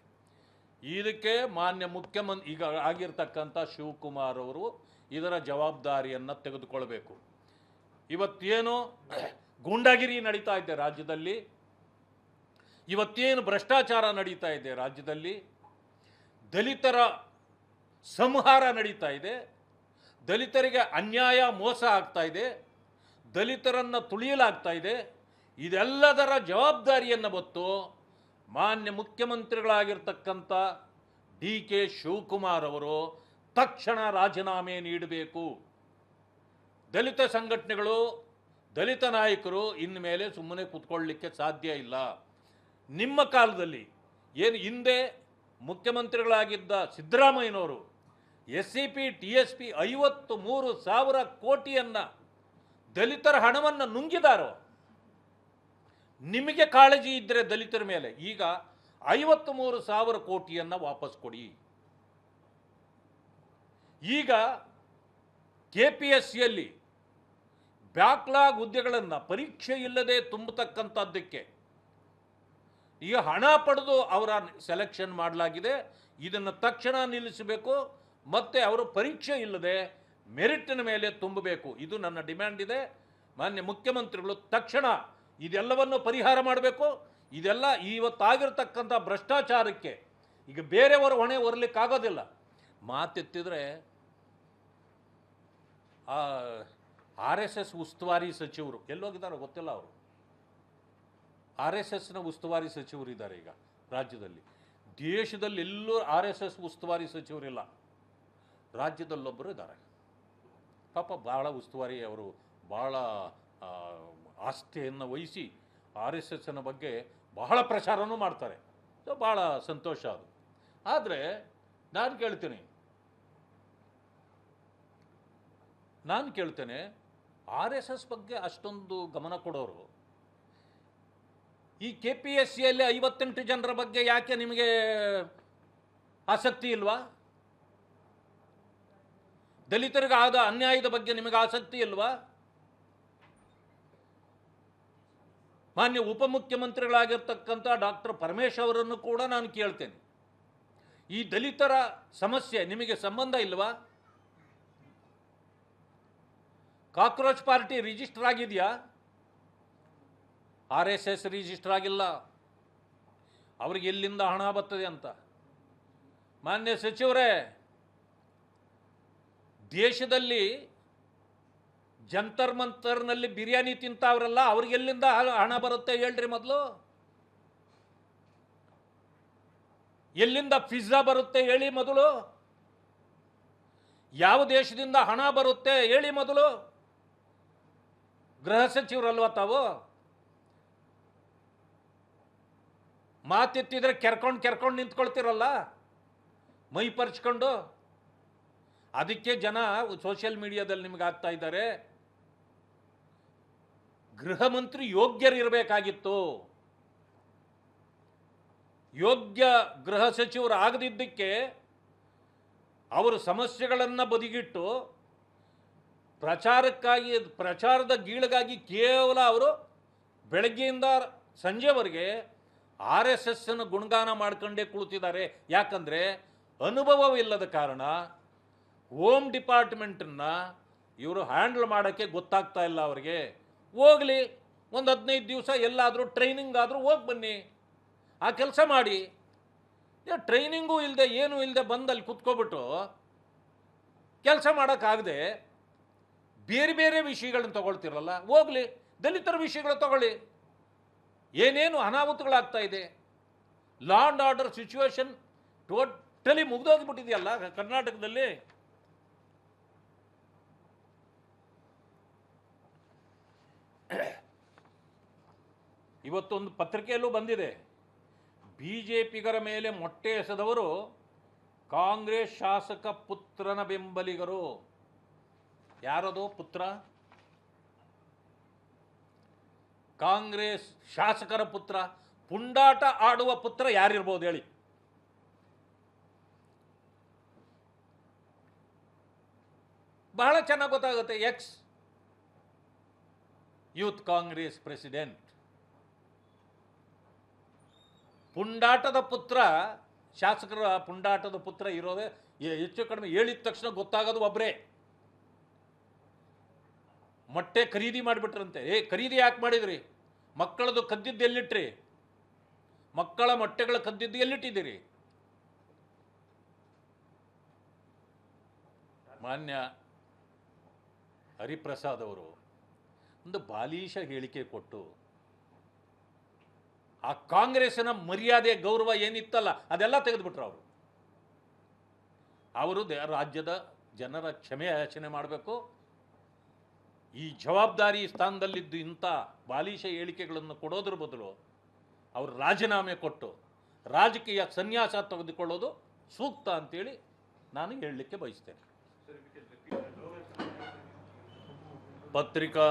ಇದಕ್ಕೆ ಮಾನ್ಯ ಮುಖ್ಯಮಂತ್ರಿ ಈಗ ಆಗಿರ್ತಕ್ಕಂಥ ಶಿವಕುಮಾರ್ ಅವರು ಇದರ ಜವಾಬ್ದಾರಿಯನ್ನು ತೆಗೆದುಕೊಳ್ಬೇಕು. ಇವತ್ತೇನು ಗೂಂಡಾಗಿರಿ ನಡೀತಾ ಇದೆ ರಾಜ್ಯದಲ್ಲಿ, ಇವತ್ತೇನು ಭ್ರಷ್ಟಾಚಾರ ನಡೀತಾ ಇದೆ ರಾಜ್ಯದಲ್ಲಿ, ದಲಿತರ ಸಂಹಾರ ನಡೀತಾ ಇದೆ, ದಲಿತರಿಗೆ ಅನ್ಯಾಯ ಮೋಸ ಆಗ್ತಾ ಇದೆ, ದಲಿತರನ್ನು ತುಳಿಯಲಾಗ್ತಾ ಇದೆ, ಇದೆಲ್ಲದರ ಜವಾಬ್ದಾರಿಯನ್ನು ಹೊತ್ತು ಮಾನ್ಯ ಮುಖ್ಯಮಂತ್ರಿಗಳಾಗಿರ್ತಕ್ಕಂಥ DK ಶಿವಕುಮಾರ್ ಅವರು ತಕ್ಷಣ ರಾಜೀನಾಮೆ ನೀಡಬೇಕು. ದಲಿತ ಸಂಘಟನೆಗಳು, ದಲಿತ ನಾಯಕರು ಇನ್ಮೇಲೆ ಸುಮ್ಮನೆ ಕೂತ್ಕೊಳ್ಳಲಿಕ್ಕೆ ಸಾಧ್ಯ ಇಲ್ಲ. ನಿಮ್ಮ ಕಾಲದಲ್ಲಿ ಏನು ಹಿಂದೆ ಮುಖ್ಯಮಂತ್ರಿಗಳಾಗಿದ್ದ ಸಿದ್ದರಾಮಯ್ಯನವರು SCP TSP 53,000 ಕೋಟಿಯನ್ನು ದಲಿತರ ಹಣವನ್ನು ನುಂಗಿದಾರೋ, ನಿಮಗೆ ಕಾಳಜಿ ಇದ್ದರೆ ದಲಿತರ ಮೇಲೆ ಈಗ 53,000 ಕೋಟಿಯನ್ನು ವಾಪಸ್ ಕೊಡಿ. ಈಗ KPSCಯಲ್ಲಿ ಬ್ಯಾಕ್ಲಾಗ್ ಹುದ್ದೆಗಳನ್ನು ಪರೀಕ್ಷೆ ಇಲ್ಲದೆ ತುಂಬತಕ್ಕಂಥದ್ದಕ್ಕೆ ಈಗ ಹಣ ಪಡೆದು ಅವರ ಸೆಲೆಕ್ಷನ್ ಮಾಡಲಾಗಿದೆ. ಇದನ್ನು ತಕ್ಷಣ ನಿಲ್ಲಿಸಬೇಕು, ಮತ್ತು ಅವರು ಪರೀಕ್ಷೆ ಇಲ್ಲದೆ ಮೆರಿಟಿನ ಮೇಲೆ ತುಂಬಬೇಕು. ಇದು ನನ್ನ ಡಿಮ್ಯಾಂಡ್ ಇದೆ. ಮಾನ್ಯ ಮುಖ್ಯಮಂತ್ರಿಗಳು ತಕ್ಷಣ ಇದೆಲ್ಲವನ್ನು ಪರಿಹಾರ ಮಾಡಬೇಕು. ಇದೆಲ್ಲ ಇವತ್ತಾಗಿರ್ತಕ್ಕಂಥ ಭ್ರಷ್ಟಾಚಾರಕ್ಕೆ ಈಗ ಬೇರೆಯವರು ಹೊಣೆ ಹೊರಲಿಕ್ಕಾಗೋದಿಲ್ಲ. ಮಾತೆತ್ತಿದ್ರೆ RSS ಉಸ್ತುವಾರಿ ಸಚಿವರು ಎಲ್ಲೋಗಿದ್ದಾರೋ ಗೊತ್ತಿಲ್ಲ. ಅವರು RSSನ ಉಸ್ತುವಾರಿ ಸಚಿವರು ಇದ್ದಾರೆ ಈಗ ರಾಜ್ಯದಲ್ಲಿ. ದೇಶದಲ್ಲಿ ಎಲ್ಲೂ RSS ಉಸ್ತುವಾರಿ ಸಚಿವರಿಲ್ಲ, ರಾಜ್ಯದಲ್ಲೊಬ್ಬರು ಇದ್ದಾರೆ. ಪಾಪ ಭಾಳ ಉಸ್ತುವಾರಿ, ಅವರು ಭಾಳ ಆಸ್ಥೆಯನ್ನು ವಹಿಸಿ RSSನ ಬಗ್ಗೆ ಬಹಳ ಪ್ರಚಾರನೂ ಮಾಡ್ತಾರೆ. ಸೊ ಭಾಳ ಸಂತೋಷ ಅದು. ಆದರೆ ನಾನು ಕೇಳ್ತೇನೆ RSS ಬಗ್ಗೆ ಅಷ್ಟೊಂದು ಗಮನ ಕೊಡೋರು ಈ KPSCಯಲ್ಲಿ 58 ಜನರ ಬಗ್ಗೆ ಯಾಕೆ ನಿಮಗೆ ಆಸಕ್ತಿ ಇಲ್ವಾ? ದಲಿತರಿಗೆ ಆದ ಅನ್ಯಾಯದ ಬಗ್ಗೆ ನಿಮಗೆ ಆಸಕ್ತಿ ಇಲ್ವಾ? ಮಾನ್ಯ ಉಪಮುಖ್ಯಮಂತ್ರಿಗಳಾಗಿರ್ತಕ್ಕಂಥ ಡಾಕ್ಟರ್ ಪರಮೇಶ್ ಅವರನ್ನು ಕೂಡ ನಾನು ಕೇಳ್ತೇನೆ, ಈ ದಲಿತರ ಸಮಸ್ಯೆ ನಿಮಗೆ ಸಂಬಂಧ ಇಲ್ವಾ? ಕಾಕ್ರೋಚ್ ಪಾರ್ಟಿ ರಿಜಿಸ್ಟರ್ ಆಗಿದೆಯಾ? RSS ರಿಜಿಸ್ಟರ್ ಆಗಿಲ್ಲ. ಅವ್ರಿಗೆ ಎಲ್ಲಿಂದ ಹಣ ಬರ್ತದೆ ಅಂತ. ಮಾನ್ಯ ಸಚಿವರೇ, ದೇಶದಲ್ಲಿ ಜಂತರ್ ಮಂತರ್ನಲ್ಲಿ ಬಿರಿಯಾನಿ ತಿಂತಾವ್ರಲ್ಲ, ಅವ್ರಿಗೆಲ್ಲಿಂದ ಹಣ ಬರುತ್ತೆ ಹೇಳ್ರಿ ಮೊದಲು. ಎಲ್ಲಿಂದ ಪಿಜ್ಜಾ ಬರುತ್ತೆ ಹೇಳಿ ಮೊದಲು. ಯಾವ ದೇಶದಿಂದ ಹಣ ಬರುತ್ತೆ ಹೇಳಿ ಮೊದಲು. ಗೃಹ ಸಚಿವರಲ್ವ ತಾವು? ಮಾತೆತ್ತಿದ್ರೆ ಕೆರ್ಕೊಂಡು ನಿಂತ್ಕೊಳ್ತಿರಲ್ಲ, ಮೈ ಪರ್ಚ್ಕೊಂಡು. ಅದಕ್ಕೆ ಜನ ಸೋಷಿಯಲ್ ಮೀಡಿಯಾದಲ್ಲಿ ನಿಮ್ಗೆ ಆಗ್ತಾ ಇದ್ದಾರೆ, ಗೃಹ ಮಂತ್ರಿ ಯೋಗ್ಯರಿರಬೇಕಾಗಿತ್ತು. ಯೋಗ್ಯ ಗೃಹ ಸಚಿವರು ಆಗದಿದ್ದಕ್ಕೆ ಅವರು ಸಮಸ್ಯೆಗಳನ್ನು ಬದಿಗಿಟ್ಟು ಪ್ರಚಾರದ ಗೀಳಿಗಾಗಿ ಕೇವಲ ಅವರು ಬೆಳಗ್ಗೆಯಿಂದ ಸಂಜೆವರೆಗೆ RSSನ ಗುಣಗಾನ ಮಾಡ್ಕೊಂಡೇ ಕುಳಿತಿದ್ದಾರೆ. ಯಾಕಂದರೆ ಅನುಭವವಿಲ್ಲದ ಕಾರಣ ಹೋಮ್ ಡಿಪಾರ್ಟ್ಮೆಂಟನ್ನು ಇವರು ಹ್ಯಾಂಡಲ್ ಮಾಡೋಕ್ಕೆ ಗೊತ್ತಾಗ್ತಾ ಇಲ್ಲ ಅವರಿಗೆ. ಹೋಗಲಿ, ಒಂದು 15 ದಿವಸ ಎಲ್ಲಾದರೂ ಟ್ರೈನಿಂಗ್ ಆದರೂ ಹೋಗಿ ಬನ್ನಿ, ಆ ಕೆಲಸ ಮಾಡಿ. ಟ್ರೈನಿಂಗೂ ಇಲ್ಲದೆ ಏನೂ ಇಲ್ಲದೆ ಬಂದಲ್ಲಿ ಕುತ್ಕೊಬಿಟ್ಟು ಕೆಲಸ ಮಾಡೋಕ್ಕಾಗದೆ ಬೇರೆ ಬೇರೆ ವಿಷಯಗಳನ್ನ ತಗೊಳ್ತಿರಲ್ಲ. ಹೋಗಲಿ, ದಲಿತರ ವಿಷಯಗಳು ತಗೊಳ್ಳಿ. ಏನೇನು ಅನಾಹುತಗಳಾಗ್ತಾ ಇದೆ, law and order situation totally ಮುಗಿದೋಗ್ಬಿಟ್ಟಿದೆಯಲ್ಲ ಕರ್ನಾಟಕದಲ್ಲಿ. ಇವತ್ತೊಂದು ಪತ್ರಿಕೆಯಲ್ಲೂ ಬಂದಿದೆ, BJಪಿಗರ ಮೇಲೆ ಮೊಟ್ಟೆ ಎಸೆದವರು ಕಾಂಗ್ರೆಸ್ ಶಾಸಕ ಪುತ್ರನ ಬೆಂಬಲಿಗರು. ಯಾರದು ಪುತ್ರ? ಕಾಂಗ್ರೆಸ್ ಶಾಸಕರ ಪುತ್ರ. ಪುಂಡಾಟ ಆಡುವ ಪುತ್ರ ಯಾರಿರ್ಬೋದು ಹೇಳಿ? ಬಹಳ ಚೆನ್ನಾಗಿ ಗೊತ್ತಾಗುತ್ತೆ. Ex youth Congress president. ಪುಂಡಾಟದ ಪುತ್ರ, ಶಾಸಕರ ಪುಂಡಾಟದ ಪುತ್ರ ಇರೋದೇ ಹೆಚ್ಚು ಕಡಿಮೆ ಹೇಳಿದ ತಕ್ಷಣ ಗೊತ್ತಾಗೋದು ಒಬ್ಬರೇ. ಮೊಟ್ಟೆ ಖರೀದಿ ಮಾಡಿಬಿಟ್ರಂತೆ. ಖರೀದಿ ಯಾಕೆ ಮಾಡಿದ್ರಿ? ಮಕ್ಕಳದು ಕದ್ದಿದ್ದು ಎಲ್ಲಿಟ್ರಿ? ಮಕ್ಕಳ ಮೊಟ್ಟೆಗಳ ಕದ್ದಿದ್ದು ಎಲ್ಲಿಟ್ಟಿದ್ದೀರಿ? ಮಾನ್ಯ ಹರಿಪ್ರಸಾದ್ ಅವರು ಒಂದು ಬಾಲೀಶ ಹೇಳಿಕೆ ಕೊಟ್ಟು ಆ ಕಾಂಗ್ರೆಸ್ಸಿನ ಮರ್ಯಾದೆ ಗೌರವ ಏನಿತ್ತಲ್ಲ ಅದೆಲ್ಲ ತೆಗೆದುಬಿಟ್ರು. ಅವರು ರಾಜ್ಯದ ಜನರ ಕ್ಷಮೆ ಯಾಚನೆ ಮಾಡಬೇಕು. ಈ ಜವಾಬ್ದಾರಿ ಸ್ಥಾನದಲ್ಲಿದ್ದು ಇಂಥ ಬಾಲಿಶ ಹೇಳಿಕೆಗಳನ್ನು ಕೊಡೋದ್ರ ಬದಲು ಅವರು ರಾಜೀನಾಮೆ ಕೊಟ್ಟು ರಾಜಕೀಯ ಸನ್ಯಾಸ ತೆಗೆದುಕೊಳ್ಳೋದು ಸೂಕ್ತ ಅಂತೇಳಿ ನಾನು ಹೇಳಲಿಕ್ಕೆ ಬಯಸ್ತೇನೆ. ಪತ್ರಿಕಾ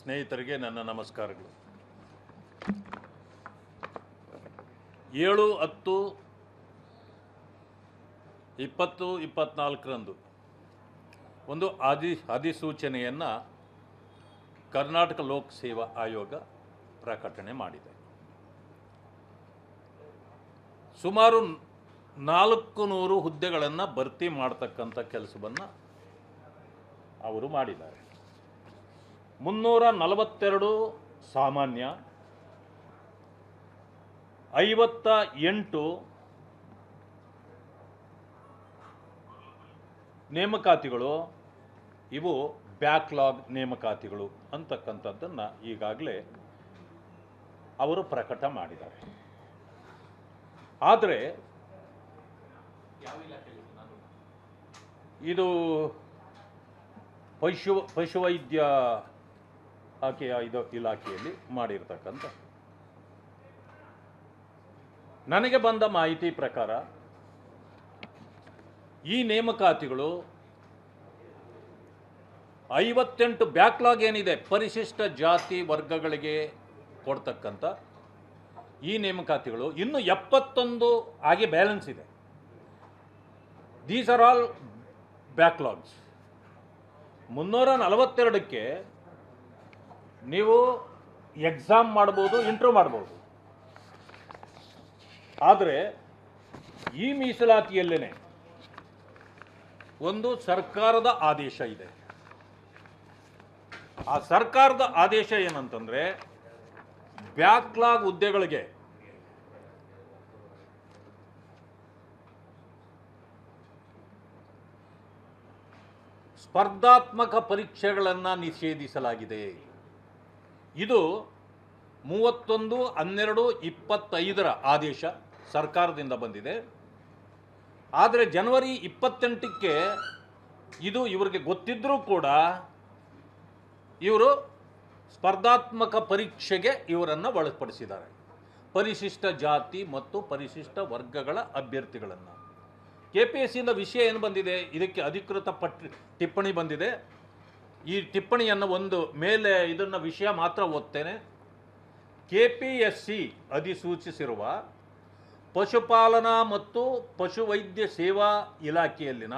ಸ್ನೇಹಿತರಿಗೆ ನನ್ನ ನಮಸ್ಕಾರಗಳು. 7/10/2024 ಒಂದು ಅಧಿಸೂಚನೆಯನ್ನು ಕರ್ನಾಟಕ ಲೋಕ ಸೇವಾ ಆಯೋಗ ಪ್ರಕಟಣೆ ಮಾಡಿದೆ. ಸುಮಾರು 400 ಹುದ್ದೆಗಳನ್ನು ಭರ್ತಿ ಮಾಡ್ತಕ್ಕಂಥ ಕೆಲಸವನ್ನು ಅವರು ಮಾಡಿದ್ದಾರೆ. 342 ಸಾಮಾನ್ಯ, 58 ನೇಮಕಾತಿಗಳು, ಇವು ಬ್ಯಾಕ್ಲಾಗ್ ನೇಮಕಾತಿಗಳು ಅಂತಕ್ಕಂಥದ್ದನ್ನು ಈಗಾಗಲೇ ಅವರು ಪ್ರಕಟ ಮಾಡಿದ್ದಾರೆ. ಆದರೆ ಇದು ಪಶುವೈದ್ಯ ಆಕೆಯ ಇದು ಇಲಾಖೆಯಲ್ಲಿ ಮಾಡಿರ್ತಕ್ಕಂಥ. ನನಗೆ ಬಂದ ಮಾಹಿತಿ ಪ್ರಕಾರ ಈ ನೇಮಕಾತಿಗಳು 58 ಬ್ಯಾಕ್ಲಾಗ್ ಏನಿದೆ ಪರಿಶಿಷ್ಟ ಜಾತಿ ವರ್ಗಗಳಿಗೆ ಕೊಡ್ತಕ್ಕಂಥ ಈ ನೇಮಕಾತಿಗಳು ಇನ್ನು 71 ಆಗಿ ಬ್ಯಾಲೆನ್ಸ್ ಇದೆ. These are all backlogs. 342ಕ್ಕೆ ನೀವು ಎಕ್ಸಾಮ್ ಮಾಡ್ಬೋದು, ಇಂಟರ್ವ್ಯೂ ಮಾಡ್ಬೋದು. ಆದರೆ ಈ ಮೀಸಲಾತಿಯಲ್ಲೇ ಒಂದು ಸರ್ಕಾರದ ಆದೇಶ ಇದೆ. ಆ ಸರ್ಕಾರದ ಆದೇಶ ಏನಂತಂದರೆ, ಬ್ಯಾಕ್ಲಾಗ್ ಹುದ್ದೆಗಳಿಗೆ ಸ್ಪರ್ಧಾತ್ಮಕ ಪರೀಕ್ಷೆಗಳನ್ನು ನಿಷೇಧಿಸಲಾಗಿದೆ. ಇದು 31/12/25 ಆದೇಶ ಸರ್ಕಾರದಿಂದ ಬಂದಿದೆ. ಆದರೆ ಜನವರಿ 28ಕ್ಕೆ ಇದು ಇವರಿಗೆ ಗೊತ್ತಿದ್ದರೂ ಕೂಡ ಇವರು ಸ್ಪರ್ಧಾತ್ಮಕ ಪರೀಕ್ಷೆಗೆ ಇವರನ್ನು ಒಳಪಡಿಸಿದ್ದಾರೆ, ಪರಿಶಿಷ್ಟ ಜಾತಿ ಮತ್ತು ಪರಿಶಿಷ್ಟ ವರ್ಗಗಳ ಅಭ್ಯರ್ಥಿಗಳನ್ನು. KPSCಯಿಂದ ವಿಷಯ ಏನು ಬಂದಿದೆ, ಇದಕ್ಕೆ ಅಧಿಕೃತ ಟಿಪ್ಪಣಿ ಬಂದಿದೆ. ಈ ಟಿಪ್ಪಣಿಯನ್ನು ಒಂದು ಮೇಲೆ ಇದನ್ನು ವಿಷಯ ಮಾತ್ರ ಓದ್ತೇನೆ. KPSC ಅಧಿಸೂಚಿಸಿರುವ ಪಶುಪಾಲನಾ ಮತ್ತು ಪಶುವೈದ್ಯ ಸೇವಾ ಇಲಾಖೆಯಲ್ಲಿನ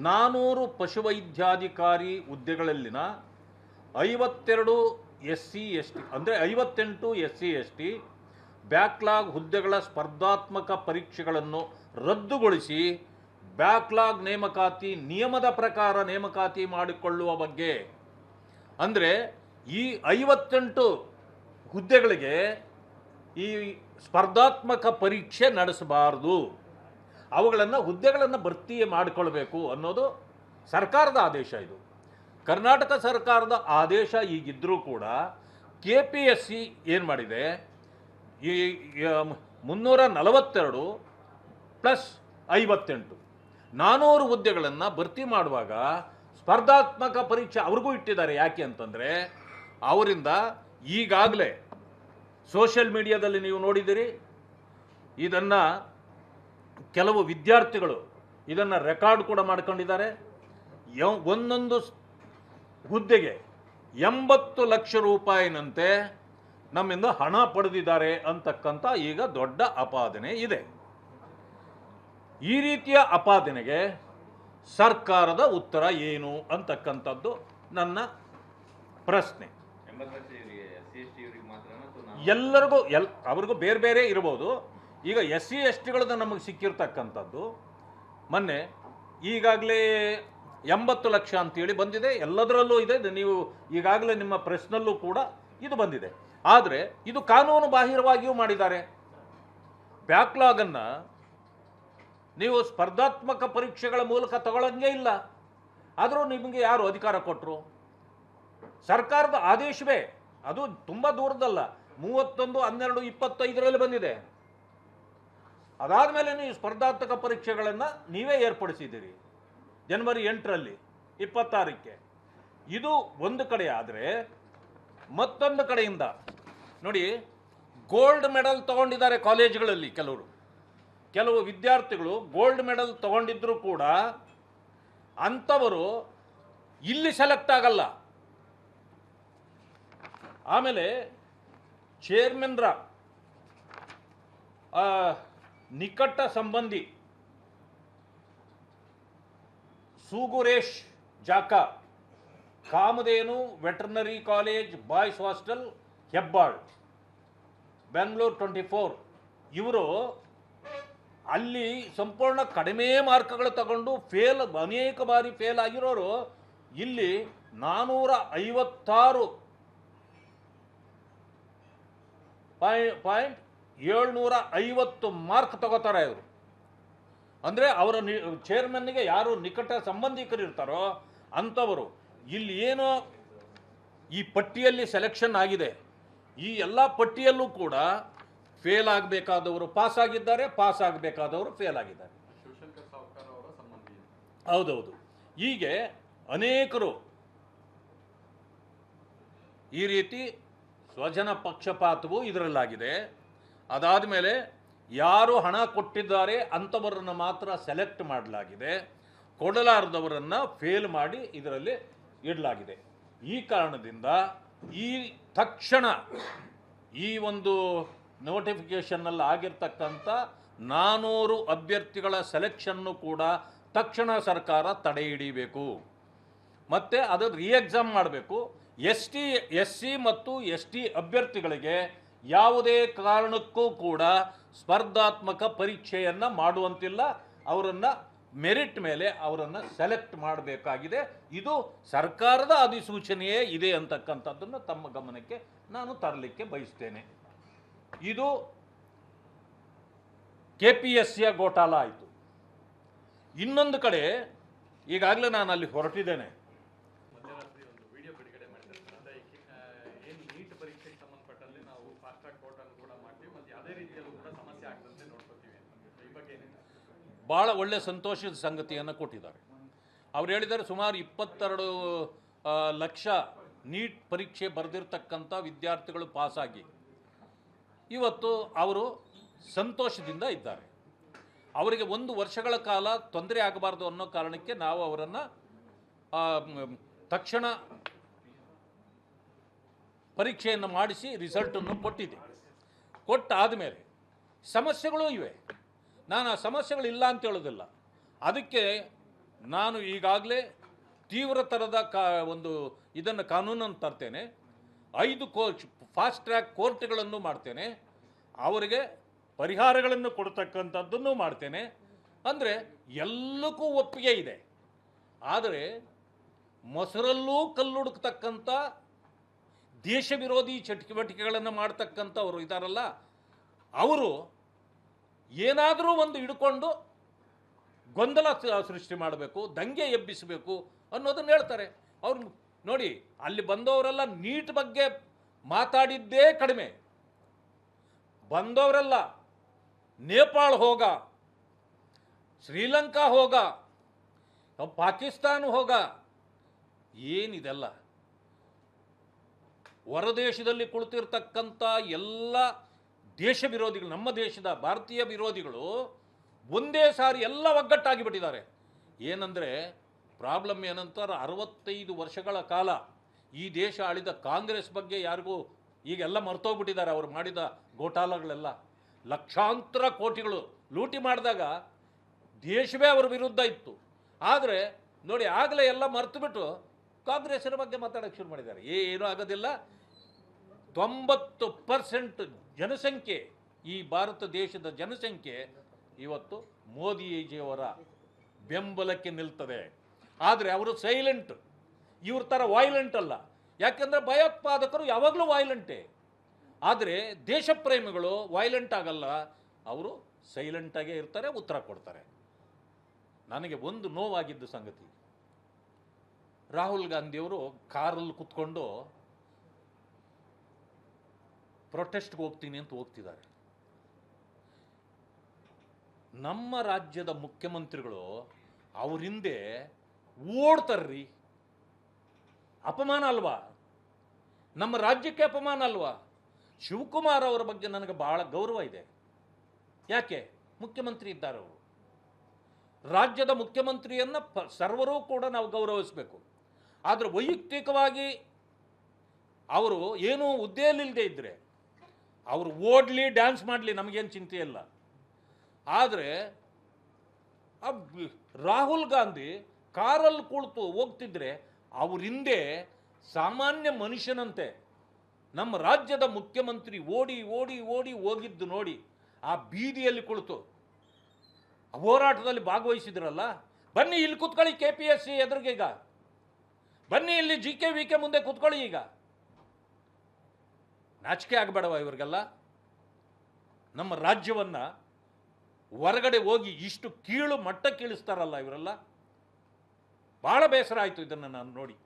400 ಪಶುವೈದ್ಯಾಧಿಕಾರಿ ಹುದ್ದೆಗಳಲ್ಲಿನ 52 SC/ST ಅಂದರೆ 58 SC/ST ಬ್ಯಾಕ್ಲಾಗ್ ಹುದ್ದೆಗಳ ಸ್ಪರ್ಧಾತ್ಮಕ ಪರೀಕ್ಷೆಗಳನ್ನು ರದ್ದುಗೊಳಿಸಿ ಬ್ಯಾಕ್ಲಾಗ್ ನೇಮಕಾತಿ ನಿಯಮದ ಪ್ರಕಾರ ನೇಮಕಾತಿ ಮಾಡಿಕೊಳ್ಳುವ ಬಗ್ಗೆ. ಅಂದರೆ ಈ 58 ಹುದ್ದೆಗಳಿಗೆ ಈ ಸ್ಪರ್ಧಾತ್ಮಕ ಪರೀಕ್ಷೆ ನಡೆಸಬಾರದು, ಅವುಗಳನ್ನು ಹುದ್ದೆಗಳನ್ನು ಭರ್ತಿ ಮಾಡಿಕೊಳ್ಬೇಕು ಅನ್ನೋದು ಸರ್ಕಾರದ ಆದೇಶ. ಇದು ಕರ್ನಾಟಕ ಸರ್ಕಾರದ ಆದೇಶ ಈಗಿದ್ದರೂ ಕೂಡ KPSC ಏನು ಮಾಡಿದೆ, ಈ 342 + 58 400 ಹುದ್ದೆಗಳನ್ನು ಭರ್ತಿ ಮಾಡುವಾಗ ಸ್ಪರ್ಧಾತ್ಮಕ ಪರೀಕ್ಷೆ ಅವ್ರಿಗೂ ಇಟ್ಟಿದ್ದಾರೆ. ಯಾಕೆ ಅಂತಂದರೆ ಅವರಿಂದ ಈಗಾಗಲೇ ಸೋಷಿಯಲ್ ಮೀಡಿಯಾದಲ್ಲಿ ನೀವು ನೋಡಿದ್ದೀರಿ, ಇದನ್ನು ಕೆಲವು ವಿದ್ಯಾರ್ಥಿಗಳು ಇದನ್ನು ರೆಕಾರ್ಡ್ ಕೂಡ ಮಾಡ್ಕೊಂಡಿದ್ದಾರೆ. ಒಂದೊಂದು ಹುದ್ದೆಗೆ 80 ಲಕ್ಷ ರೂಪಾಯಿನಂತೆ ನಮ್ಮಿಂದ ಹಣ ಪಡೆದಿದ್ದಾರೆ ಅಂತಕ್ಕಂಥ ಈಗ ದೊಡ್ಡ ಆಪಾದನೆ ಇದೆ. ಈ ರೀತಿಯ ಆಪಾದನೆಗೆ ಸರ್ಕಾರದ ಉತ್ತರ ಏನು ಅಂತಕ್ಕಂಥದ್ದು ನನ್ನ ಪ್ರಶ್ನೆ. ಎಲ್ಲರಿಗೂ ಅವ್ರಿಗೂ ಬೇರೆ ಬೇರೆ ಇರ್ಬೋದು. ಈಗ SC/STಗಳದ್ದು ನಮಗೆ ಸಿಕ್ಕಿರ್ತಕ್ಕಂಥದ್ದು ಮೊನ್ನೆ ಈಗಾಗಲೇ 80 ಲಕ್ಷ ಅಂತೇಳಿ ಬಂದಿದೆ. ಎಲ್ಲದರಲ್ಲೂ ಇದೆ, ನೀವು ಈಗಾಗಲೇ ನಿಮ್ಮ ಪ್ರಶ್ನಲ್ಲೂ ಕೂಡ ಇದು ಬಂದಿದೆ. ಆದರೆ ಇದು ಕಾನೂನು ಬಾಹಿರವಾಗಿಯೂ ಮಾಡಿದ್ದಾರೆ. ಬ್ಯಾಕ್ಲಾಗನ್ನು ನೀವು ಸ್ಪರ್ಧಾತ್ಮಕ ಪರೀಕ್ಷೆಗಳ ಮೂಲಕ ತಗೊಳ್ಳಂಗೇ ಇಲ್ಲ. ಆದರೂ ನಿಮಗೆ ಯಾರು ಅಧಿಕಾರ ಕೊಟ್ಟರು? ಸರ್ಕಾರದ ಆದೇಶವೇ, ಅದು ತುಂಬ ದೂರದಲ್ಲ, 31/12/25 ಬಂದಿದೆ. ಅದಾದಮೇಲೆ ನೀವು ಸ್ಪರ್ಧಾತ್ಮಕ ಪರೀಕ್ಷೆಗಳನ್ನು ನೀವೇ ಏರ್ಪಡಿಸಿದ್ದೀರಿ ಜನವರಿ 8ರಲ್ಲಿ 26ಕ್ಕೆ. ಇದು ಒಂದು ಕಡೆ. ಆದರೆ ಮತ್ತೊಂದು ಕಡೆಯಿಂದ ನೋಡಿ, ಗೋಲ್ಡ್ ಮೆಡಲ್ ತಗೊಂಡಿದ್ದಾರೆ ಕಾಲೇಜುಗಳಲ್ಲಿ. ಕೆಲವು ವಿದ್ಯಾರ್ಥಿಗಳು ಗೋಲ್ಡ್ ಮೆಡಲ್ ತಗೊಂಡಿದ್ದರೂ ಕೂಡ ಅಂಥವರು ಇಲ್ಲಿ ಸೆಲೆಕ್ಟ್ ಆಗಲ್ಲ. ಆಮೇಲೆ ಚೇರ್ಮನ್ರ ನಿಕಟ ಸಂಬಂಧಿ Suguresh Jaka, Kamadhenu veterinary college boys hostel, Hebbal, Bengaluru 24, ಇವರು ಅಲ್ಲಿ ಸಂಪೂರ್ಣ ಕಡಿಮೆ ಮಾರ್ಕ್ಗಳು ತಗೊಂಡು ಅನೇಕ ಬಾರಿ ಫೇಲ್ ಆಗಿರೋರು ಇಲ್ಲಿ 456.750 ಮಾರ್ಕ್ ತಗೋತಾರೆ ಇವರು. ಅಂದರೆ ಅವರ ಚೇರ್ಮನ್ಗೆ ಯಾರು ನಿಕಟ ಸಂಬಂಧಿಕರು ಇರ್ತಾರೋ ಅಂಥವರು ಇಲ್ಲಿ ಏನೋ ಈ ಪಟ್ಟಿಯಲ್ಲಿ ಸೆಲೆಕ್ಷನ್ ಆಗಿದೆ. ಈ ಎಲ್ಲ ಪಟ್ಟಿಯಲ್ಲೂ ಕೂಡ ಫೇಲ್ ಆಗಬೇಕಾದವರು ಪಾಸ್ ಆಗಿದ್ದಾರೆ, ಪಾಸ್ ಆಗಬೇಕಾದವರು ಫೇಲ್ ಆಗಿದ್ದಾರೆ. ಹೌದೌದು. ಹೀಗೆ ಅನೇಕರು ಈ ರೀತಿ ಸ್ವಜನ ಪಕ್ಷಪಾತವೂ ಇದರಲ್ಲಾಗಿದೆ. ಅದಾದ ಮೇಲೆ ಯಾರು ಹಣ ಕೊಟ್ಟಿದ್ದಾರೆ ಅಂಥವರನ್ನು ಮಾತ್ರ ಸೆಲೆಕ್ಟ್ ಮಾಡಲಾಗಿದೆ, ಕೊಡಲಾರದವರನ್ನು ಫೇಲ್ ಮಾಡಿ ಇದರಲ್ಲಿ ಇಡಲಾಗಿದೆ. ಈ ಕಾರಣದಿಂದ ಈ ತಕ್ಷಣ ಈ ಒಂದು ನೋಟಿಫಿಕೇಷನ್ನಲ್ಲಿ ಆಗಿರ್ತಕ್ಕಂಥ 400 ಅಭ್ಯರ್ಥಿಗಳ ಸೆಲೆಕ್ಷನ್ನು ಕೂಡ ತಕ್ಷಣ ಸರ್ಕಾರ ತಡೆ ಹಿಡಿಬೇಕು, ಮತ್ತು ಅದು ಎಕ್ಸಾಮ್ ಮಾಡಬೇಕು. SC ಮತ್ತು ST ಅಭ್ಯರ್ಥಿಗಳಿಗೆ ಯಾವುದೇ ಕಾರಣಕ್ಕೂ ಕೂಡ ಸ್ಪರ್ಧಾತ್ಮಕ ಪರೀಕ್ಷೆಯನ್ನು ಮಾಡುವಂತಿಲ್ಲ, ಅವರನ್ನು ಮೆರಿಟ್ ಮೇಲೆ ಅವರನ್ನು ಸೆಲೆಕ್ಟ್ ಮಾಡಬೇಕಾಗಿದೆ. ಇದು ಸರ್ಕಾರದ ಅಧಿಸೂಚನೆಯೇ ಇದೆ ಅಂತಕ್ಕಂಥದ್ದನ್ನು ತಮ್ಮ ಗಮನಕ್ಕೆ ನಾನು ತರಲಿಕ್ಕೆ ಬಯಸ್ತೇನೆ. ಇದು KPSCಯ ಗೋಟಾಲ ಆಯಿತು. ಇನ್ನೊಂದು ಕಡೆ ಈಗಾಗಲೇ ನಾನು ಅಲ್ಲಿ ಹೊರಟಿದ್ದೇನೆ. ಮಧ್ಯರಾತ್ರಿ ಒಂದು ವಿಡಿಯೋ ಬಿಡುಗಡೆ ಮಾಡಿದ್ದಾರೆ. ಏನು ನೀಟ್ ಪರೀಕ್ಷೆಗೆ ಸಂಬಂಧಪಟ್ಟಲ್ಲಿ ನಾವು ಫಾಸ್ಟ್ ಟ್ರ್ಯಾಕ್ ಕೋರ್ಟನ್ನು ಕೂಡ ಮಾಡ್ತೀವಿ ಮತ್ತು ಯಾವುದೇ ರೀತಿಯಲ್ಲೂ ಕೂಡ ಸಮಸ್ಯೆ ಆಗದಂತೆ ನೋಡ್ಕೊತೀವಿ ಅಂತ. ಈ ಬಗ್ಗೆ ಏನಿದೆ? ಭಾಳ ಒಳ್ಳೆಯ ಸಂತೋಷದ ಸಂಗತಿಯನ್ನು ಕೊಟ್ಟಿದ್ದಾರೆ. ಅವ್ರು ಹೇಳಿದ್ದಾರೆ ಸುಮಾರು 22 ಲಕ್ಷ ನೀಟ್ ಪರೀಕ್ಷೆ ಬರೆದಿರ್ತಕ್ಕಂಥ ವಿದ್ಯಾರ್ಥಿಗಳು ಪಾಸಾಗಿ ಇವತ್ತು ಅವರು ಸಂತೋಷದಿಂದ ಇದ್ದಾರೆ. ಅವರಿಗೆ 1 ವರ್ಷಗಳ ಕಾಲ ತೊಂದರೆ ಆಗಬಾರ್ದು ಅನ್ನೋ ಕಾರಣಕ್ಕೆ ನಾವು ಅವರನ್ನು ತಕ್ಷಣ ಪರೀಕ್ಷೆಯನ್ನು ಮಾಡಿಸಿ ರಿಸಲ್ಟನ್ನು ಕೊಟ್ಟಾದ ಮೇಲೆ ಸಮಸ್ಯೆಗಳು ಇವೆ. ನಾನು ಆ ಸಮಸ್ಯೆಗಳಿಲ್ಲ ಅಂತ ಹೇಳೋದಿಲ್ಲ. ಅದಕ್ಕೆ ನಾನು ಈಗಾಗಲೇ ತೀವ್ರತರದ ಒಂದು ಇದನ್ನು ಕಾನೂನನ್ನು ತರ್ತೇನೆ. 5 ಫಾಸ್ಟ್ ಟ್ರ್ಯಾಕ್ ಕೋರ್ಟ್ಗಳನ್ನು ಮಾಡ್ತೇನೆ, ಅವರಿಗೆ ಪರಿಹಾರಗಳನ್ನು ಕೊಡ್ತಕ್ಕಂಥದ್ದನ್ನು ಮಾಡ್ತೇನೆ. ಅಂದರೆ ಎಲ್ಲಕ್ಕೂ ಒಪ್ಪಿಗೆ ಇದೆ. ಆದರೆ ಮೊಸರಲ್ಲೂ ಕಲ್ಲುಡುಕ್ತಕ್ಕಂಥ ದೇಶ ವಿರೋಧಿ ಚಟುವಟಿಕೆಗಳನ್ನು ಮಾಡ್ತಕ್ಕಂಥವ್ರು ಇದ್ದಾರಲ್ಲ, ಅವರು ಏನಾದರೂ ಒಂದು ಹಿಡ್ಕೊಂಡು ಗೊಂದಲ ಸೃಷ್ಟಿ ಮಾಡಬೇಕು, ದಂಗೆ ಎಬ್ಬಿಸಬೇಕು ಅನ್ನೋದನ್ನು ಹೇಳ್ತಾರೆ. ಅವ್ರು ನೋಡಿ, ಅಲ್ಲಿ ಬಂದವರೆಲ್ಲ ನೀಟ್ ಬಗ್ಗೆ ಮಾತಾಡಿದ್ದೇ ಕಡಿಮೆ. ಬಂದವರೆಲ್ಲ ನೇಪಾಳ ಹೋಗ, ಶ್ರೀಲಂಕಾ ಹೋಗ, ಪಾಕಿಸ್ತಾನ ಹೋಗ, ಏನಿದೆಲ್ಲ ಹೊರದೇಶದಲ್ಲಿ ಕುಳಿತಿರ್ತಕ್ಕಂಥ ಎಲ್ಲ ದೇಶ ವಿರೋಧಿಗಳು, ನಮ್ಮ ದೇಶದ ಭಾರತೀಯ ವಿರೋಧಿಗಳು ಒಂದೇ ಸಾರಿ ಎಲ್ಲ ಒಗ್ಗಟ್ಟಾಗಿಬಿಟ್ಟಿದ್ದಾರೆ. ಏನಂದರೆ ಪ್ರಾಬ್ಲಮ್ ಏನಂತಾರೆ, 65 ವರ್ಷಗಳ ಕಾಲ ಈ ದೇಶ ಆಳಿದ ಕಾಂಗ್ರೆಸ್ ಬಗ್ಗೆ ಯಾರಿಗೂ ಈಗೆಲ್ಲ ಮರ್ತೋಗ್ಬಿಟ್ಟಿದ್ದಾರೆ. ಅವರು ಮಾಡಿದ ಗೋಟಾಲಗಳೆಲ್ಲ ಲಕ್ಷಾಂತರ ಕೋಟಿಗಳು ಲೂಟಿ ಮಾಡಿದಾಗ ದೇಶವೇ ಅವರ ವಿರುದ್ಧ ಇತ್ತು. ಆದರೆ ನೋಡಿ, ಆಗಲೇ ಎಲ್ಲ ಮರ್ತುಬಿಟ್ಟು ಕಾಂಗ್ರೆಸ್ಸಿನ ಬಗ್ಗೆ ಮಾತಾಡೋಕ್ಕೆ ಶುರು ಮಾಡಿದ್ದಾರೆ. ಏನೂ ಆಗೋದಿಲ್ಲ. 90% ಜನಸಂಖ್ಯೆ, ಈ ಭಾರತ ದೇಶದ ಜನಸಂಖ್ಯೆ ಇವತ್ತು ಮೋದಿಜಿಯವರ ಬೆಂಬಲಕ್ಕೆ ನಿಲ್ತದೆ. ಆದರೆ ಅವರು ಸೈಲೆಂಟ್, ಇವ್ರ ಥರ ವಾಯ್ಲೆಂಟ್ ಅಲ್ಲ. ಯಾಕೆಂದರೆ ಭಯೋತ್ಪಾದಕರು ಯಾವಾಗಲೂ ವಾಯ್ಲೆಂಟೇ. ಆದರೆ ದೇಶಪ್ರೇಮಿಗಳು ವಾಯ್ಲೆಂಟ್ ಆಗಲ್ಲ, ಅವರು ಸೈಲೆಂಟಾಗೇ ಇರ್ತಾರೆ, ಉತ್ತರ ಕೊಡ್ತಾರೆ. ನನಗೆ ಒಂದು ನೋವಾಗಿದ್ದ ಸಂಗತಿ, ರಾಹುಲ್ ಗಾಂಧಿಯವರು ಕಾರಲ್ಲಿ ಕೂತ್ಕೊಂಡು ಪ್ರೊಟೆಸ್ಟ್ಗೆ ಹೋಗ್ತೀನಿ ಅಂತ ಹೋಗ್ತಿದ್ದಾರೆ. ನಮ್ಮ ರಾಜ್ಯದ ಮುಖ್ಯಮಂತ್ರಿಗಳು ಅವ್ರ ಹಿಂದೆ ಓಡ್ತಾರ್ರಿ. ಅಪಮಾನ ಅಲ್ವಾ? ನಮ್ಮ ರಾಜ್ಯಕ್ಕೆ ಅಪಮಾನ ಅಲ್ವಾ? ಶಿವಕುಮಾರ್ ಅವರ ಬಗ್ಗೆ ನನಗೆ ಭಾಳ ಗೌರವ ಇದೆ. ಯಾಕೆ? ಮುಖ್ಯಮಂತ್ರಿ ಇದ್ದಾರೆ ಅವರು. ರಾಜ್ಯದ ಮುಖ್ಯಮಂತ್ರಿಯನ್ನು ಸರ್ವರೂ ಕೂಡ ನಾವು ಗೌರವಿಸಬೇಕು. ಆದರೆ ವೈಯಕ್ತಿಕವಾಗಿ ಅವರು ಏನೂ ಹುದ್ದೆಯಲ್ಲಿಲ್ಲದೆ ಇದ್ದರೆ ಅವರು ಓಡಲಿ, ಡ್ಯಾನ್ಸ್ ಮಾಡಲಿ, ನಮಗೇನು ಚಿಂತೆ ಇಲ್ಲ. ಆದರೆ ರಾಹುಲ್ ಗಾಂಧಿ ಕಾರಲ್ಲಿ ಕುಳಿತು ಹೋಗ್ತಿದ್ರೆ ಅವ್ರ ಹಿಂದೆ ಸಾಮಾನ್ಯ ಮನುಷ್ಯನಂತೆ ನಮ್ಮ ರಾಜ್ಯದ ಮುಖ್ಯಮಂತ್ರಿ ಓಡಿ ಓಡಿ ಓಡಿ ಹೋಗಿದ್ದು ನೋಡಿ, ಆ ಬೀದಿಯಲ್ಲಿ ಕುಳಿತು ಹೋರಾಟದಲ್ಲಿ ಭಾಗವಹಿಸಿದ್ರಲ್ಲ. ಬನ್ನಿ ಇಲ್ಲಿ ಕೂತ್ಕೊಳ್ಳಿ, KPSC ಎದುರಿಗೆ, ಈಗ ಬನ್ನಿ ಇಲ್ಲಿ GK ಮುಂದೆ ಕೂತ್ಕೊಳ್ಳಿ. ಈಗ ನಾಚಿಕೆ ಆಗಬೇಡವ ಇವ್ರಿಗೆಲ್ಲ? ನಮ್ಮ ರಾಜ್ಯವನ್ನು ಹೊರಗಡೆ ಹೋಗಿ ಇಷ್ಟು ಕೀಳು ಮಟ್ಟಕ್ಕೆ ಇಳಿಸ್ತಾರಲ್ಲ ಇವರೆಲ್ಲ. ಭಾಳ ಬೇಸರ ಆಯಿತು ಇದನ್ನು ನಾನು ನೋಡಿ.